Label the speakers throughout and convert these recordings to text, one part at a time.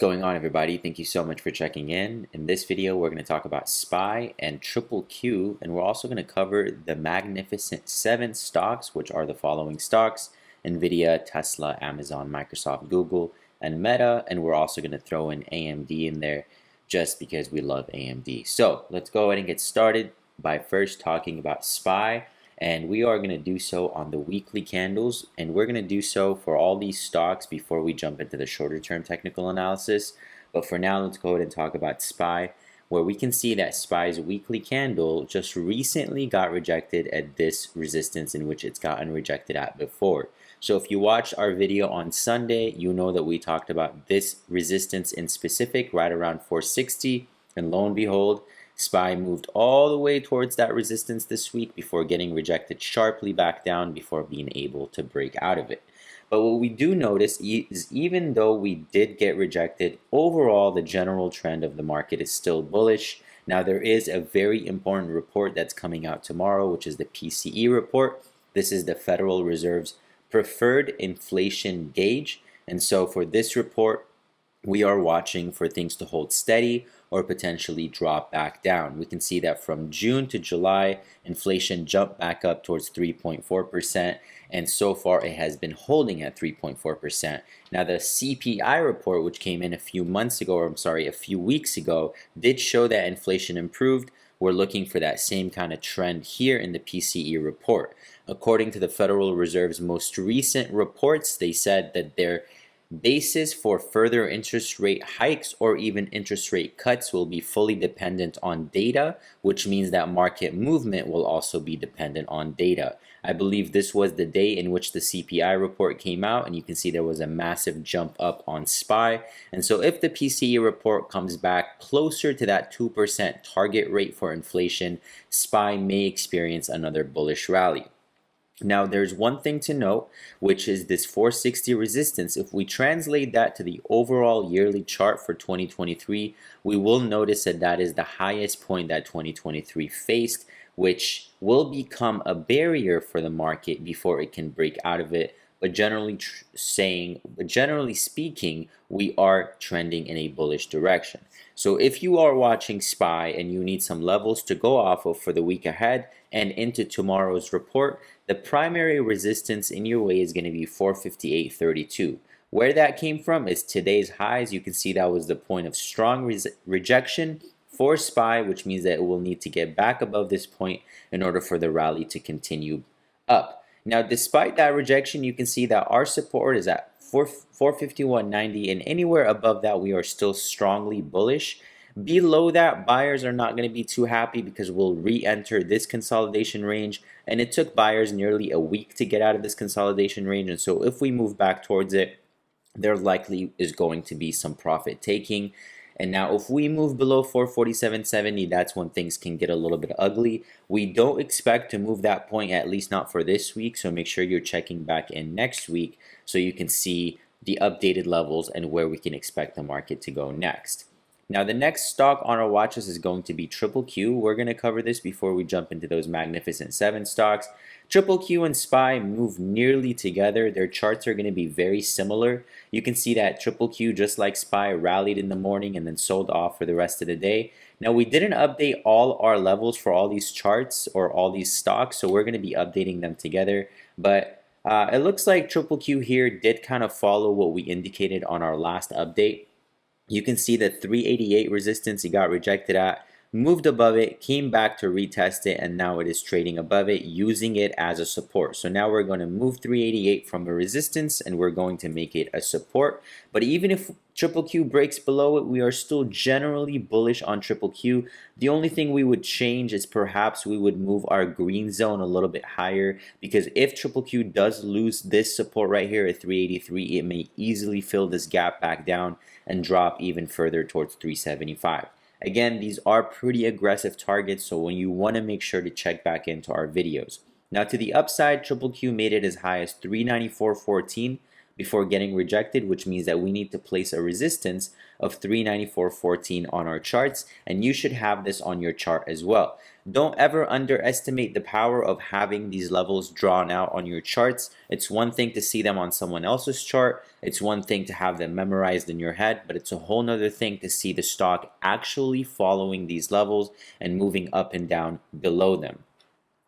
Speaker 1: going on, everybody? Thank you so much for checking in. In this video, we're going to talk about SPY and QQQ, and we're also going to cover the Magnificent Seven stocks, which are the following stocks: NVDA, Tesla, Amazon, Microsoft, Google, and Meta. And we're also going to throw in AMD in there just because we love AMD. So let's go ahead and get started by first talking about SPY. And we are going to do so on the weekly candles, and we're going to do so for all these stocks before we jump into the shorter term technical analysis. But for now, let's go ahead and talk about SPY, where we can see that SPY's weekly candle just recently got rejected at this resistance in which it's gotten rejected at before. So if you watched our video on Sunday, you know that we talked about this resistance in specific right around 460, and lo and behold, SPY moved all the way towards that resistance this week before getting rejected sharply back down before being able to break out of it. But what we do notice is even though we did get rejected, overall the general trend of the market is still bullish. Now there is a very important report that's coming out tomorrow, which is the PCE report. This is the Federal Reserve's preferred inflation gauge. And so for this report, we are watching for things to hold steady or potentially drop back down. We can see that from June to July, inflation jumped back up towards 3.4%, and so far it has been holding at 3.4%. Now the CPI report, which came in a few weeks ago, did show that inflation improved. We're looking for that same kind of trend here in the PCE report. According to the Federal Reserve's most recent reports, they said that their basis for further interest rate hikes or even interest rate cuts will be fully dependent on data, which means that market movement will also be dependent on data. I believe this was the day in which the CPI report came out, and you can see there was a massive jump up on SPY. And so if the PCE report comes back closer to that 2% target rate for inflation, SPY may experience another bullish rally. Now there's one thing to note, which is this 460 resistance. If we translate that to the overall yearly chart for 2023, we will notice that that is the highest point that 2023 faced, which will become a barrier for the market before it can break out of it. But generally speaking, we are trending in a bullish direction. So if you are watching SPY and you need some levels to go off of for the week ahead and into tomorrow's report, the primary resistance in your way is going to be 458.32. Where that came from is today's highs. You can see that was the point of strong rejection for SPY, which means that it will need to get back above this point in order for the rally to continue up. Now, despite that rejection, you can see that our support is at 451.90, and anywhere above that, we are still strongly bullish. Below that, buyers are not going to be too happy because we'll re-enter this consolidation range, and it took buyers nearly a week to get out of this consolidation range. And so if we move back towards it, there likely is going to be some profit taking. And now if we move below 447.70, that's when things can get a little bit ugly. We don't expect to move that point, at least not for this week, so make sure you're checking back in next week so you can see the updated levels and where we can expect the market to go next. Now the next stock on our watch list is going to be QQQ. We're going to cover this before we jump into those Magnificent Seven stocks. QQQ and SPY move nearly together. Their charts are going to be very similar. You can see that QQQ, just like SPY, rallied in the morning and then sold off for the rest of the day. Now we didn't update all our levels for all these charts or all these stocks, so we're going to be updating them together. But it looks like QQQ here did kind of follow what we indicated on our last update. You can see the 388 resistance it got rejected at, moved above it, came back to retest it, and now it is trading above it, using it as a support. So now we're going to move 388 from a resistance and we're going to make it a support. But even if QQQ breaks below it, we are still generally bullish on QQQ. The only thing we would change is perhaps we would move our green zone a little bit higher, because if QQQ does lose this support right here at 383, it may easily fill this gap back down and drop even further towards 375. Again, these are pretty aggressive targets, so when you want to make sure to check back into our videos. Now to the upside, QQQ made it as high as 394.14, before getting rejected, which means that we need to place a resistance of 394.14 on our charts, and you should have this on your chart as well. Don't ever underestimate the power of having these levels drawn out on your charts. It's one thing to see them on someone else's chart, it's one thing to have them memorized in your head, but it's a whole nother thing to see the stock actually following these levels and moving up and down below them.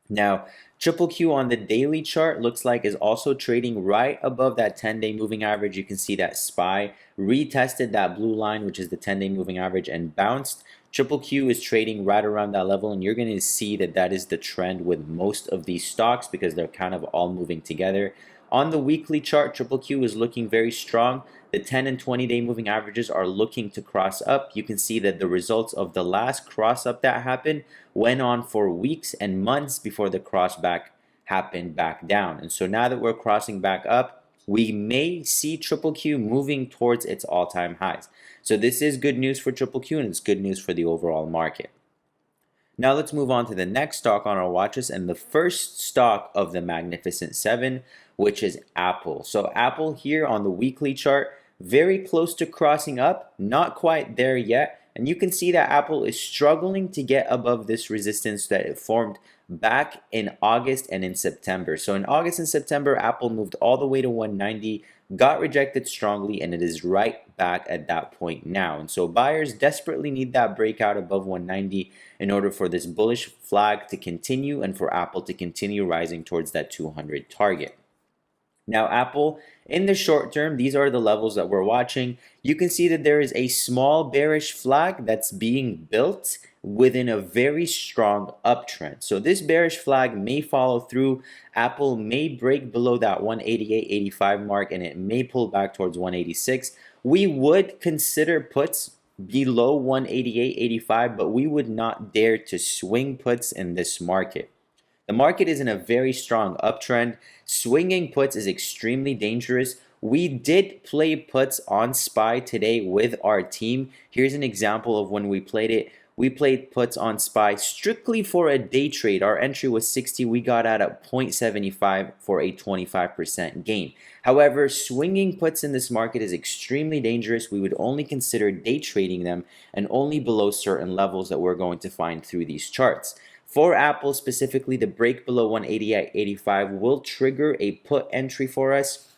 Speaker 1: Now, QQQ on the daily chart looks like is also trading right above that 10-day moving average. You can see that SPY retested that blue line, which is the 10-day moving average, and bounced. QQQ is trading right around that level, and you're going to see that that is the trend with most of these stocks because they're kind of all moving together. On the weekly chart, QQQ is looking very strong. The 10 and 20-day moving averages are looking to cross up. You can see that the results of the last cross up that happened went on for weeks and months before the cross back happened back down. And so now that we're crossing back up, we may see QQQ moving towards its all-time highs. So this is good news for QQQ, and it's good news for the overall market. Now let's move on to the next stock on our watch list, and the first stock of the Magnificent Seven, which is Apple. So Apple here on the weekly chart, very close to crossing up, not quite there yet. And you can see that Apple is struggling to get above this resistance that it formed back in August and in September. So in August and September, Apple moved all the way to 190, got rejected strongly, and it is right back at that point now. And so buyers desperately need that breakout above 190 in order for this bullish flag to continue and for Apple to continue rising towards that 200 target. Now, Apple, in the short term, these are the levels that we're watching. You can see that there is a small bearish flag that's being built within a very strong uptrend. So this bearish flag may follow through. Apple may break below that 188.85 mark, and it may pull back towards 186. We would consider puts below 188.85, but we would not dare to swing puts in this market. The market is in a very strong uptrend. Swinging puts is extremely dangerous. We did play puts on SPY today with our team. Here's an example of when we played it. We played puts on SPY strictly for a day trade. Our entry was 60. We got out at 0.75 for a 25% gain. However, swinging puts in this market is extremely dangerous. We would only consider day trading them and only below certain levels that we're going to find through these charts. For Apple specifically, the break below 188.85 will trigger a put entry for us,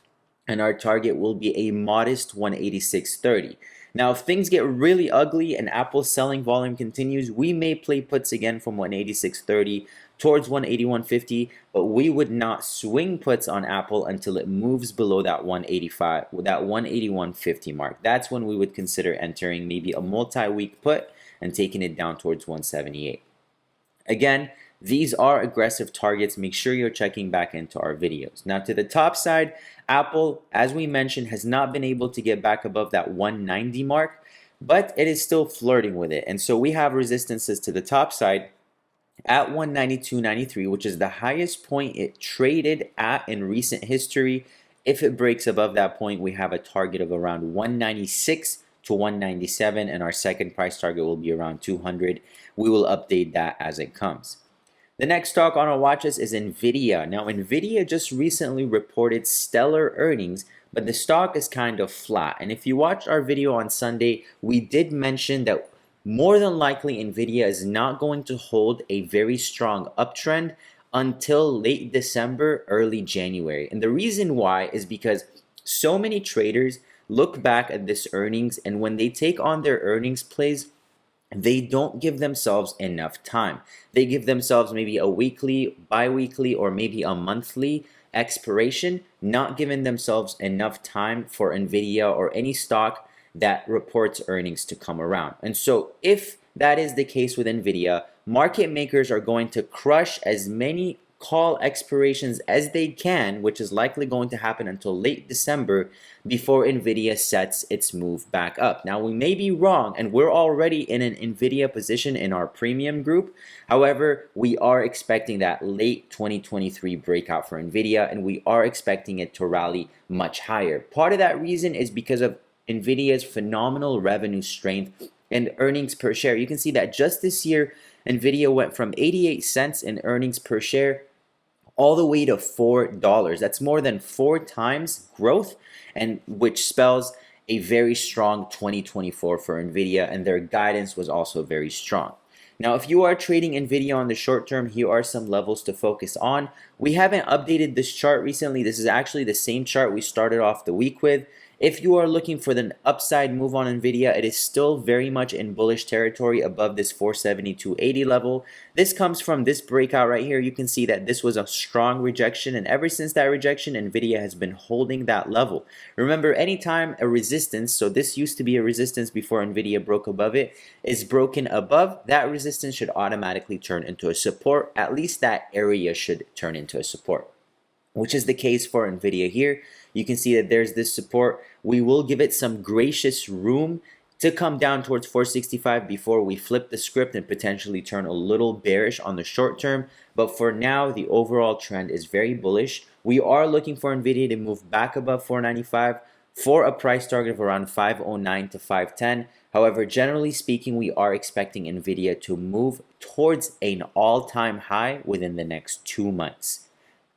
Speaker 1: and our target will be a modest 186.30. Now, if things get really ugly and Apple's selling volume continues, we may play puts again from 186.30 towards 181.50, but we would not swing puts on Apple until it moves below that 185, that 181.50 mark. That's when we would consider entering maybe a multi-week put and taking it down towards 178. Again, these are aggressive targets. Make sure you're checking back into our videos. Now to the top side, Apple, as we mentioned, has not been able to get back above that 190 mark, but it is still flirting with it. And so we have resistances to the top side at 192.93, which is the highest point it traded at in recent history. If it breaks above that point, we have a target of around 196 to 197, and our second price target will be around 200. We will update that as it comes. The next stock on our watch list is NVDA. Now, NVDA just recently reported stellar earnings, but the stock is kind of flat. And if you watched our video on Sunday, we did mention that more than likely NVIDIA is not going to hold a very strong uptrend until late December, early January. And the reason why is because so many traders look back at this earnings, and when they take on their earnings plays, they don't give themselves enough time. They give themselves maybe a weekly, bi-weekly, or maybe a monthly expiration, not giving themselves enough time for NVIDIA or any stock that reports earnings to come around. And so if that is the case with NVIDIA, market makers are going to crush as many call expirations as they can, which is likely going to happen until late December before NVIDIA sets its move back up. Now, we may be wrong, and we're already in an NVIDIA position in our premium group. However, we are expecting that late 2023 breakout for NVIDIA, and we are expecting it to rally much higher. Part of that reason is because of NVIDIA's phenomenal revenue strength and earnings per share. You can see that just this year, NVIDIA went from 88 cents in earnings per share all the way to $4. That's more than 4 times growth, and which spells a very strong 2024 for NVIDIA, and their guidance was also very strong. Now, if you are trading NVIDIA on the short term, here are some levels to focus on. We haven't updated this chart recently. This is actually the same chart we started off the week with. If you are looking for the upside move on NVIDIA, it is still very much in bullish territory above this 472.80 level. This comes from this breakout right here. You can see that this was a strong rejection, and ever since that rejection, NVIDIA has been holding that level. Remember, anytime a resistance, so this used to be a resistance before NVIDIA broke above it, is broken above, that resistance should automatically turn into a support. At least that area should turn into a support, which is the case for NVIDIA here. You can see that there's this support. We will give it some gracious room to come down towards 465 before we flip the script and potentially turn a little bearish on the short term. But for now, the overall trend is very bullish. We are looking for NVIDIA to move back above 495 for a price target of around 509 to 510. However, generally speaking, we are expecting NVIDIA to move towards an all-time high within the next 2 months.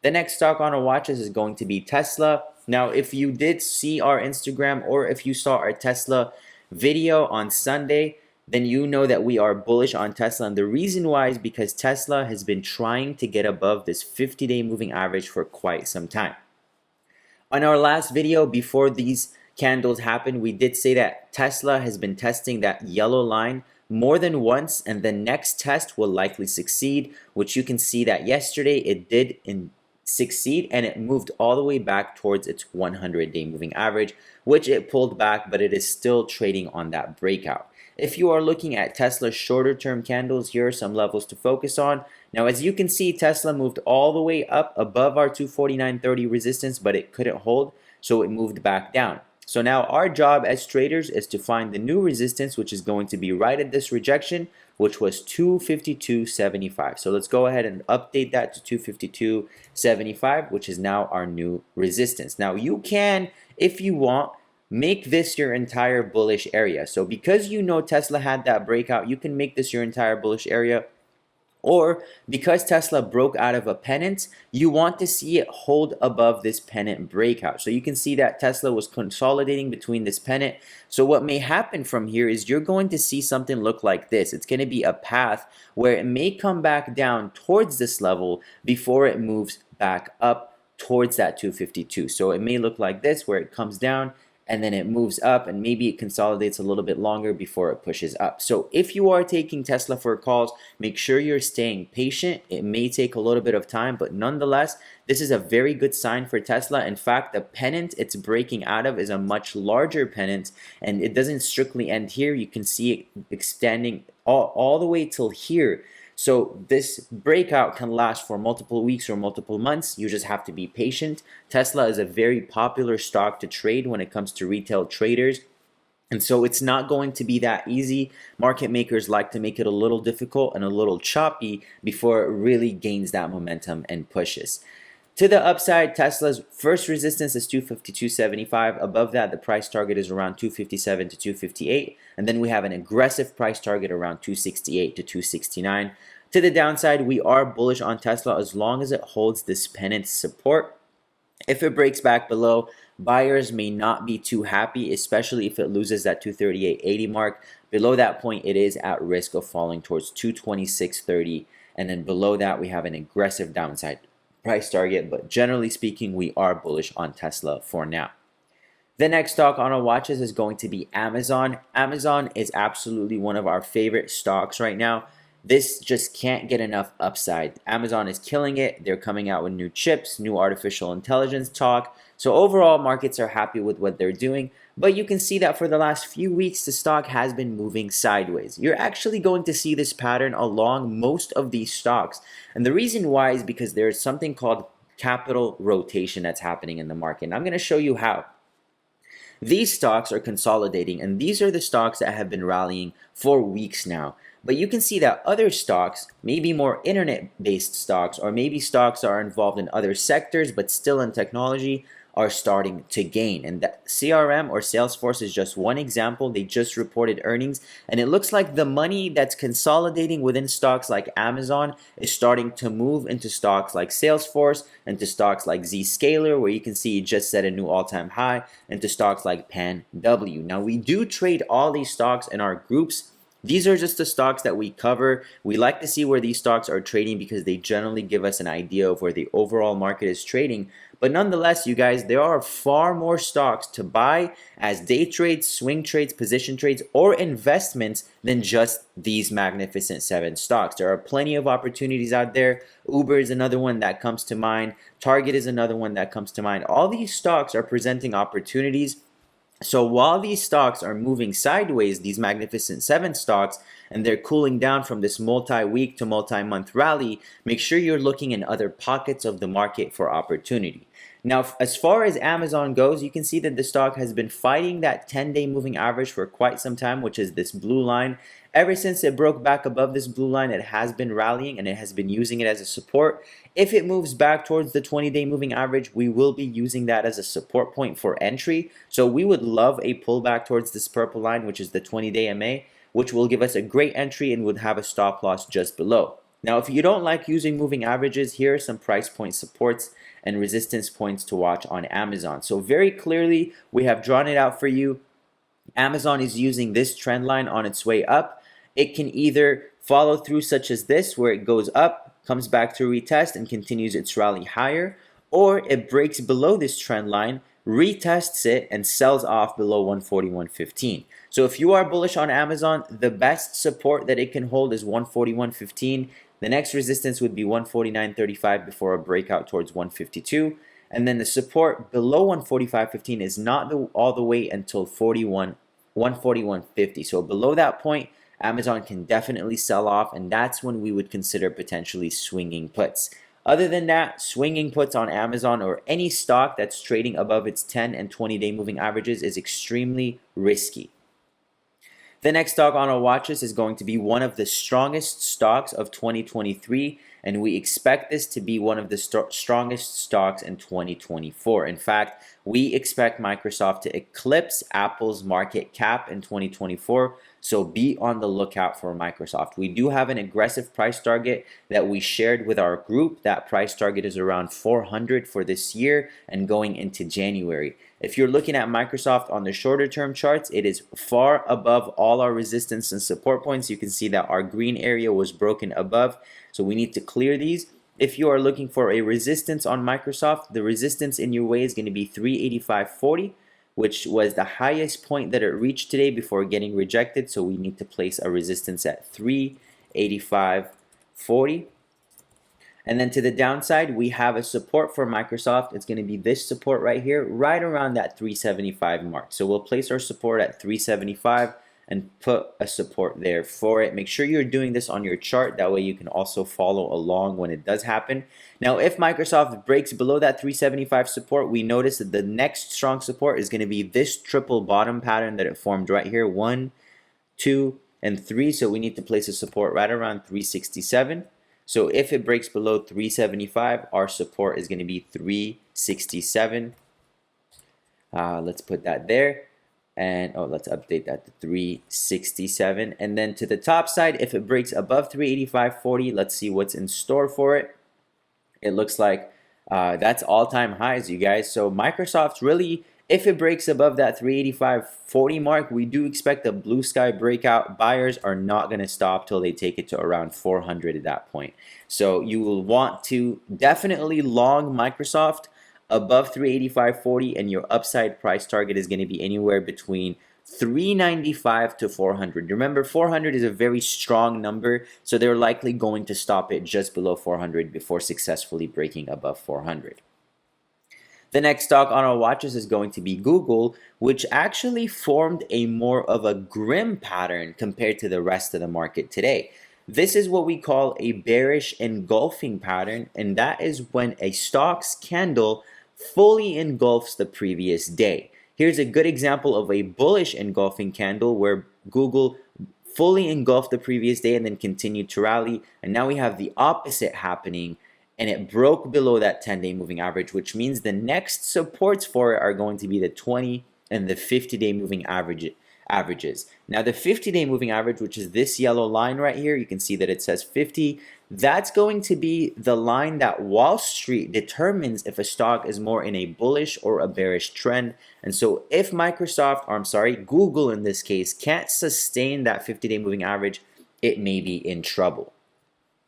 Speaker 1: The next stock on our watch list is going to be Tesla. Now, if you did see our Instagram or if you saw our Tesla video on Sunday, then you know that we are bullish on Tesla. And the reason why is because Tesla has been trying to get above this 50-day moving average for quite some time. On our last video, before these candles happened, we did say that Tesla has been testing that yellow line more than once, and the next test will likely succeed, which you can see that yesterday it did succeed, and it moved all the way back towards its 100-day moving average, which it pulled back, but it is still trading on that breakout. If you are looking at Tesla's shorter term candles, here are some levels to focus on. Now, as you can see, Tesla moved all the way up above our 249.30 resistance, but it couldn't hold, so it moved back down. So now our job as traders is to find the new resistance, which is going to be right at this rejection, which was 252.75. So let's go ahead and update that to 252.75, which is now our new resistance. Now you can, if you want, make this your entire bullish area. So because you know Tesla had that breakout, you can make this your entire bullish area. Or because Tesla broke out of a pennant, you want to see it hold above this pennant breakout. So you can see that Tesla was consolidating between this pennant. So what may happen from here is you're going to see something look like this. It's going to be a path where it may come back down towards this level before it moves back up towards that 252. So it may look like this, where it comes down and then it moves up, and maybe it consolidates a little bit longer before it pushes up. So if you are taking Tesla for calls, make sure you're staying patient. It may take a little bit of time, but nonetheless, this is a very good sign for Tesla. In fact, the pennant it's breaking out of is a much larger pennant, and it doesn't strictly end here. You can see it extending all the way till here. So this breakout can last for multiple weeks or multiple months. You just have to be patient. Tesla is a very popular stock to trade when it comes to retail traders. And so it's not going to be that easy. Market makers like to make it a little difficult and a little choppy before it really gains that momentum and pushes. To the upside, Tesla's first resistance is 252.75. Above that, the price target is around 257 to 258. And then we have an aggressive price target around 268 to 269. To the downside, we are bullish on Tesla as long as it holds this pennant support. If it breaks back below, buyers may not be too happy, especially if it loses that 238.80 mark. Below that point, it is at risk of falling towards 226.30. And then below that, we have an aggressive downside price target, but generally speaking, we are bullish on Tesla for now. The next stock on our watches is going to be Amazon. Amazon is absolutely one of our favorite stocks right now. This just can't get enough upside. Amazon is killing it. They're coming out with new chips, new artificial intelligence talk. So overall, markets are happy with what they're doing. But you can see that for the last few weeks, the stock has been moving sideways. You're actually going to see this pattern along most of these stocks. And the reason why is because there's something called capital rotation that's happening in the market. And I'm going to show you how. These stocks are consolidating, and these are the stocks that have been rallying for weeks now. But you can see that other stocks, maybe more internet-based stocks, or maybe stocks that are involved in other sectors but still in technology, are starting to gain. And that CRM or Salesforce is just one example. They just reported earnings, and it looks like the money that's consolidating within stocks like Amazon is starting to move into stocks like Salesforce, into stocks like Zscaler, where you can see it just set a new all-time high, into stocks like PanW. Now, we do trade all these stocks in our groups. These are just the stocks that we cover. We like to see where these stocks are trading because they generally give us an idea of where the overall market is trading. But nonetheless, you guys, there are far more stocks to buy as day trades, swing trades, position trades, or investments than just these magnificent 7 stocks. There are plenty of opportunities out there. Uber is another one that comes to mind. Target is another one that comes to mind. All these stocks are presenting opportunities. So while these stocks are moving sideways, these magnificent 7 stocks, and they're cooling down from this multi-week to multi-month rally, make sure you're looking in other pockets of the market for opportunity. Now, as far as Amazon goes, you can see that the stock has been fighting that 10-day moving average for quite some time, which is this blue line. Ever since it broke back above this blue line, it has been rallying and it has been using it as a support. If it moves back towards the 20-day moving average, we will be using that as a support point for entry. So we would love a pullback towards this purple line, which is the 20-day MA, which will give us a great entry and would have a stop loss just below. Now, if you don't like using moving averages, here are some price point supports and resistance points to watch on Amazon. So very clearly, we have drawn it out for you. Amazon is using this trend line on its way up. It can either follow through such as this, where it goes up, comes back to retest, and continues its rally higher, or it breaks below this trend line, retests it, and sells off below 141.15. So if you are bullish on Amazon, the best support that it can hold is 141.15. The next resistance would be 149.35 before a breakout towards 152. And then the support below 145.15 is not all the way until 141.50. So below that point, Amazon can definitely sell off, and that's when we would consider potentially swinging puts. Other than that, swinging puts on Amazon or any stock that's trading above its 10 and 20-day moving averages is extremely risky. The next stock on our watch list is going to be one of the strongest stocks of 2023, and we expect this to be one of the strongest stocks in 2024. In fact, we expect Microsoft to eclipse Apple's market cap in 2024, so be on the lookout for Microsoft. We do have an aggressive price target that we shared with our group. That price target is around 400 for this year and going into January. If you're looking at Microsoft on the shorter term charts, it is far above all our resistance and support points. You can see that our green area was broken above, so we need to clear these. If you are looking for a resistance on Microsoft, the resistance in your way is going to be 385.40, which was the highest point that it reached today before getting rejected. So we need to place a resistance at 385.40. And then to the downside, we have a support for Microsoft. It's going to be this support right here, right around that 375 mark. So we'll place our support at 375 and put a support there for it. Make sure you're doing this on your chart. That way you can also follow along when it does happen. Now, if Microsoft breaks below that 375 support, we notice that the next strong support is going to be this triple bottom pattern that it formed right here, 1, 2, and 3. So we need to place a support right around 367. So if it breaks below 375, our support is going to be 367. Let's put that there. And let's update that to 367. And then to the top side, if it breaks above 385.40, let's see what's in store for it. It looks like that's all-time highs, you guys. So Microsoft really, if it breaks above that 385.40 mark, we do expect a blue sky breakout. Buyers are not going to stop till they take it to around 400 at that point. So you will want to definitely long Microsoft above 385.40, and your upside price target is going to be anywhere between 395 to 400. Remember, 400 is a very strong number, so they're likely going to stop it just below 400 before successfully breaking above 400. The next stock on our watches is going to be Google, which actually formed a more of a grim pattern compared to the rest of the market today. This is what we call a bearish engulfing pattern, and that is when a stock's candle fully engulfs the previous day. Here's a good example of a bullish engulfing candle where Google fully engulfed the previous day and then continued to rally, and now we have the opposite happening, and it broke below that 10-day moving average, which means the next supports for it are going to be the 20 and the 50-day moving averages. Now the 50-day moving average, which is this yellow line right here, you can see that it says 50. That's going to be the line that Wall Street determines if a stock is more in a bullish or a bearish trend. And so if Google in this case can't sustain that 50-day moving average, it may be in trouble.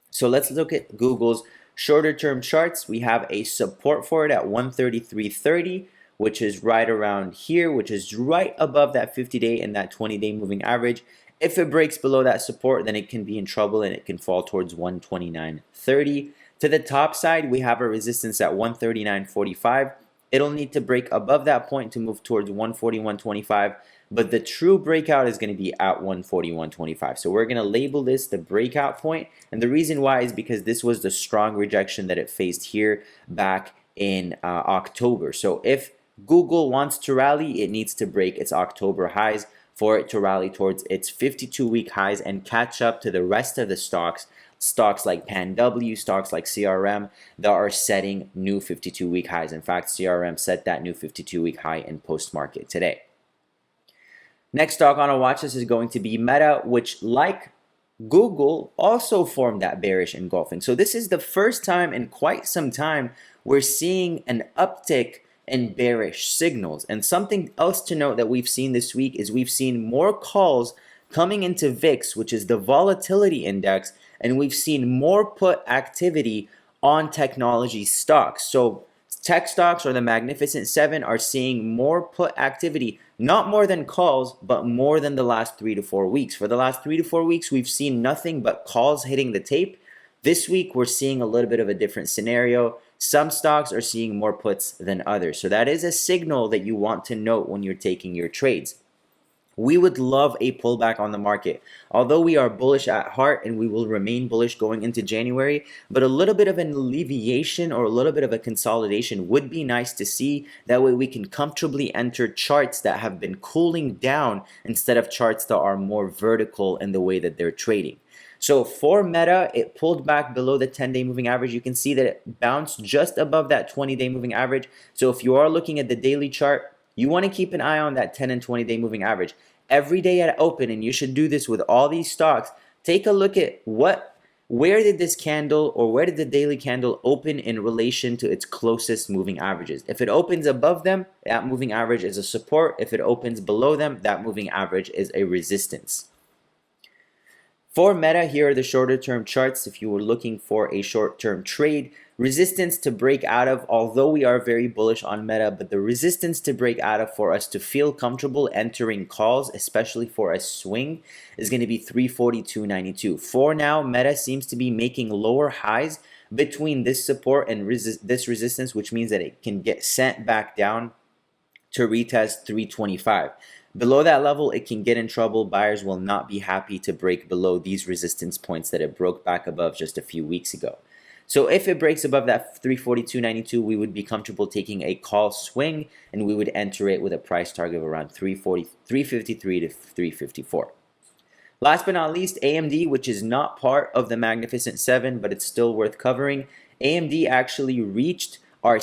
Speaker 1: So let's look at Google's shorter term charts. We have a support for it at 133.30, which is right around here, which is right above that 50-day and that 20-day moving average. If it breaks below that support, then it can be in trouble and it can fall towards 129.30. To the top side, we have a resistance at 139.45. It'll need to break above that point to move towards 141.25, but the true breakout is going to be at 141.25. So we're going to label this the breakout point, and the reason why is because this was the strong rejection that it faced here back in October. So if Google wants to rally, it needs to break its October highs for it to rally towards its 52-week highs and catch up to the rest of the stocks like PanW, stocks like CRM that are setting new 52-week highs. In fact, CRM set that new 52-week high in post-market today. Next stock on our watch list is going to be Meta, which, like Google, also formed that bearish engulfing. So this is the first time in quite some time we're seeing an uptick and bearish signals. And something else to note that we've seen this week is we've seen more calls coming into VIX, which is the volatility index, and we've seen more put activity on technology stocks. So tech stocks or the Magnificent Seven are seeing more put activity, not more than calls, but more than the last 3 to 4 weeks. For the last 3 to 4 weeks, we've seen nothing but calls hitting the tape. This week, we're seeing a little bit of a different scenario. Some stocks are seeing more puts than others. So that is a signal that you want to note when you're taking your trades. We would love a pullback on the market. Although we are bullish at heart and we will remain bullish going into January, but a little bit of an alleviation or a little bit of a consolidation would be nice to see. That way we can comfortably enter charts that have been cooling down instead of charts that are more vertical in the way that they're trading. So for Meta, it pulled back below the 10-day moving average. You can see that it bounced just above that 20-day moving average. So if you are looking at the daily chart, you want to keep an eye on that 10 and 20-day moving average. Every day at open, and you should do this with all these stocks, take a look at where did this candle or where did the daily candle open in relation to its closest moving averages. If it opens above them, that moving average is a support. If it opens below them, that moving average is a resistance. For Meta, here are the shorter term charts. If you were looking for a short term trade, resistance to break out of, although we are very bullish on Meta, but the resistance to break out of for us to feel comfortable entering calls, especially for a swing, is going to be 342.92. For now, Meta seems to be making lower highs between this support and this resistance, which means that it can get sent back down to retest 325. Below that level, it can get in trouble. Buyers will not be happy to break below these resistance points that it broke back above just a few weeks ago. So if it breaks above that 342.92, we would be comfortable taking a call swing, and we would enter it with a price target of around 353 to 354. Last but not least, AMD, which is not part of the Magnificent Seven, but it's still worth covering. AMD actually reached our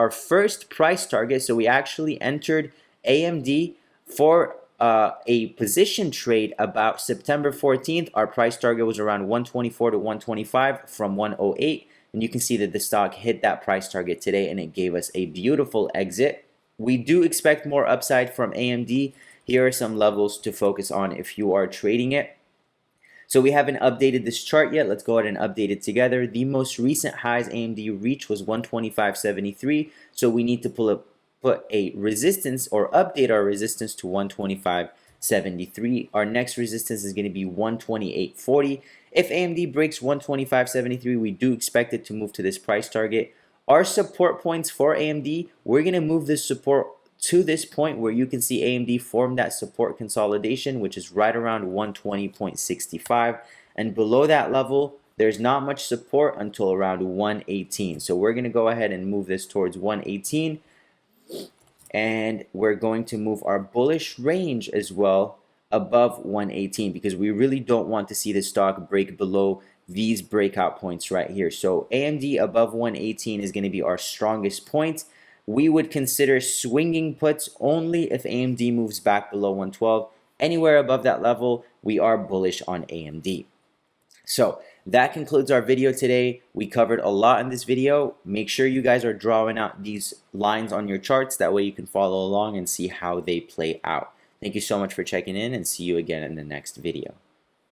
Speaker 1: first price target. So we actually entered AMD for a position trade about September 14th. Our price target was around 124 to 125 from 108. And you can see that the stock hit that price target today, and it gave us a beautiful exit. We do expect more upside from AMD. Here are some levels to focus on if you are trading it. So we haven't updated this chart yet. Let's go ahead and update it together. The most recent highs AMD reached was 125.73. So we need to put a resistance or update our resistance to 125.73. Our next resistance is going to be 128.40. If AMD breaks 125.73, we do expect it to move to this price target. Our support points for AMD, we're going to move this support to this point where you can see AMD form that support consolidation, which is right around 120.65. And below that level, there's not much support until around 118. So we're going to go ahead and move this towards 118. And we're going to move our bullish range as well above 118, because we really don't want to see the stock break below these breakout points right here. So AMD above 118 is going to be our strongest point. We would consider swinging puts only if AMD moves back below 112. Anywhere above that level, we are bullish on AMD. So that concludes our video today. We covered a lot in this video. Make sure you guys are drawing out these lines on your charts. That way you can follow along and see how they play out. Thank you so much for checking in, and see you again in the next video.